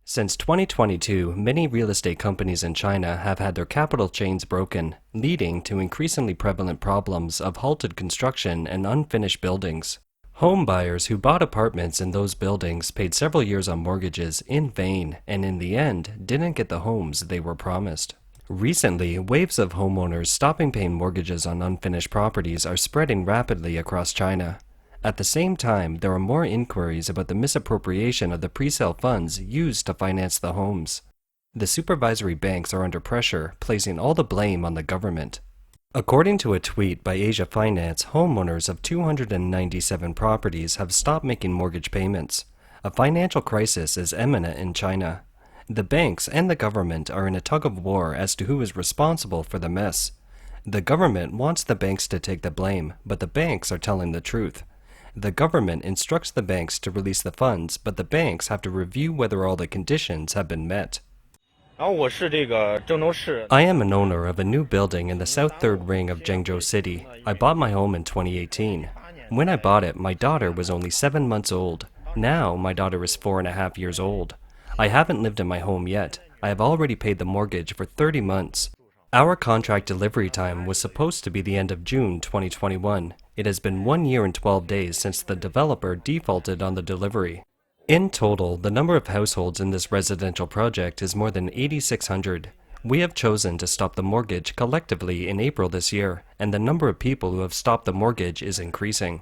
Since 2022, many real estate companies in China have had their capital chains broken, leading to increasingly prevalent problems of halted construction and unfinished buildings. Home buyers who bought apartments in those buildings paid several years on mortgages in vain and in the end didn't get the homes they were promised. Recently, waves of homeowners stopping paying mortgages on unfinished properties are spreading rapidly across China. At the same time, there are more inquiries about the misappropriation of the pre-sale funds used to finance the homes. The supervisory banks are under pressure, placing all the blame on the government. According to a tweet by Asia Finance, homeowners of 297 properties have stopped making mortgage payments. A financial crisis is imminent in China. The banks and the government are in a tug-of-war as to who is responsible for the mess. The government wants the banks to take the blame, but the banks are telling the truth. The government instructs the banks to release the funds, but the banks have to review whether all the conditions have been met. I am an owner of a new building in the south third ring of Zhengzhou City. I bought my home in 2018. When I bought it, my daughter was only 7 months old. Now, my daughter is 4.5 years old. I haven't lived in my home yet. I have already paid the mortgage for 30 months. Our contract delivery time was supposed to be the end of June 2021. It has been 1 year and 12 days since the developer defaulted on the delivery. In total, the number of households in this residential project is more than 8,600. We have chosen to stop the mortgage collectively in April this year, and the number of people who have stopped the mortgage is increasing.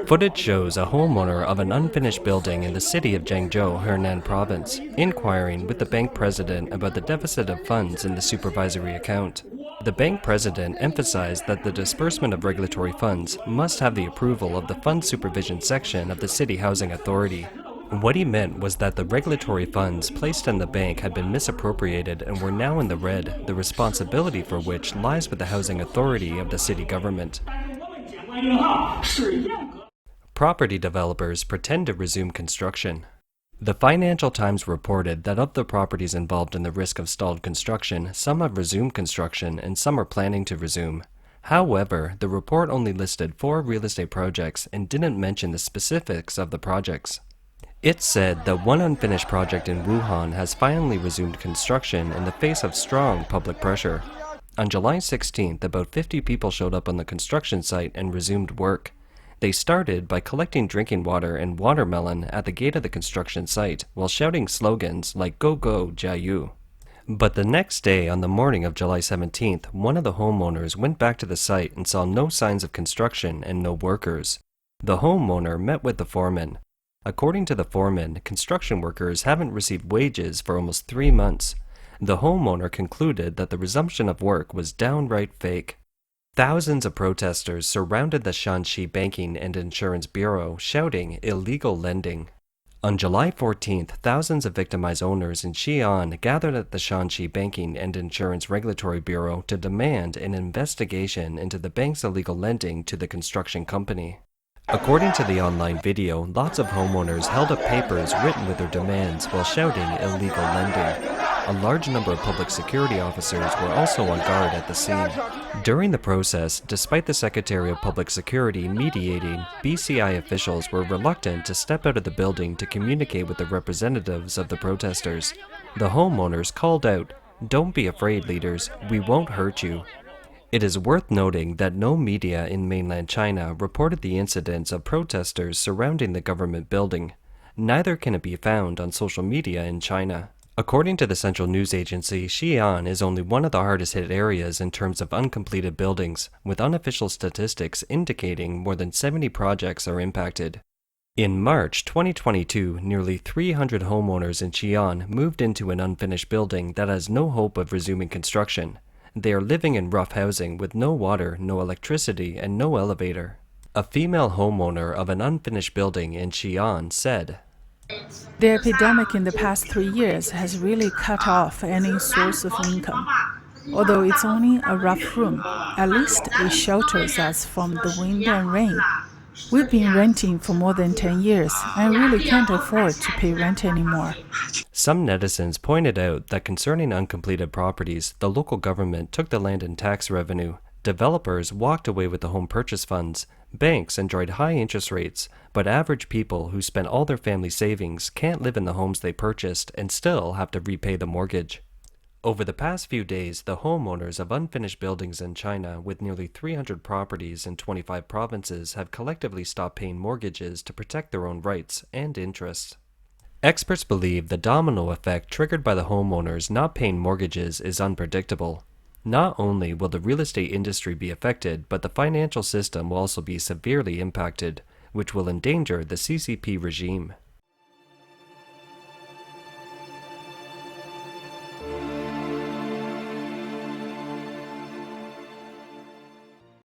Footage shows a homeowner of an unfinished building in the city of Zhengzhou, Henan Province, inquiring with the bank president about the deficit of funds in the supervisory account. The bank president emphasized that the disbursement of regulatory funds must have the approval of the Fund Supervision section of the City Housing Authority. What he meant was that the regulatory funds placed in the bank had been misappropriated and were now in the red, the responsibility for which lies with the housing authority of the city government. Property developers pretend to resume construction. The Financial Times reported that of the properties involved in the risk of stalled construction, some have resumed construction and some are planning to resume. However, the report only listed 4 real estate projects and didn't mention the specifics of the projects. It said that one unfinished project in Wuhan has finally resumed construction in the face of strong public pressure. On July 16th, about 50 people showed up on the construction site and resumed work. They started by collecting drinking water and watermelon at the gate of the construction site while shouting slogans like "Go Go Jiayu." But the next day, on the morning of July 17th, one of the homeowners went back to the site and saw no signs of construction and no workers. The homeowner met with the foreman. According to the foreman, construction workers haven't received wages for almost 3 months. The homeowner concluded that the resumption of work was downright fake. Thousands of protesters surrounded the Shanxi Banking and Insurance Bureau, shouting illegal lending. On July 14th, thousands of victimized owners in Xi'an gathered at the Shanxi Banking and Insurance Regulatory Bureau to demand an investigation into the bank's illegal lending to the construction company. According to the online video, lots of homeowners held up papers written with their demands while shouting illegal lending. A large number of public security officers were also on guard at the scene. During the process, despite the Secretary of Public Security mediating, BCI officials were reluctant to step out of the building to communicate with the representatives of the protesters. The homeowners called out, "Don't be afraid, leaders, we won't hurt you." It is worth noting that no media in mainland China reported the incidents of protesters surrounding the government building. Neither can it be found on social media in China. According to the central news agency, Xi'an is only one of the hardest hit areas in terms of uncompleted buildings, with unofficial statistics indicating more than 70 projects are impacted. In March 2022, nearly 300 homeowners in Xi'an moved into an unfinished building that has no hope of resuming construction. They are living in rough housing with no water, no electricity, and no elevator. A female homeowner of an unfinished building in Xi'an said, "The epidemic in the past 3 years has really cut off any source of income. Although it's only a rough room, at least it shelters us from the wind and rain. We've been renting for more than 10 years and really can't afford to pay rent anymore." Some netizens pointed out that concerning uncompleted properties, the local government took the land and tax revenue. Developers walked away with the home purchase funds. Banks enjoyed high interest rates, but average people who spent all their family savings can't live in the homes they purchased and still have to repay the mortgage. Over the past few days, the homeowners of unfinished buildings in China with nearly 300 properties in 25 provinces have collectively stopped paying mortgages to protect their own rights and interests. Experts believe the domino effect triggered by the homeowners not paying mortgages is unpredictable. Not only will the real estate industry be affected, but the financial system will also be severely impacted, which will endanger the CCP regime.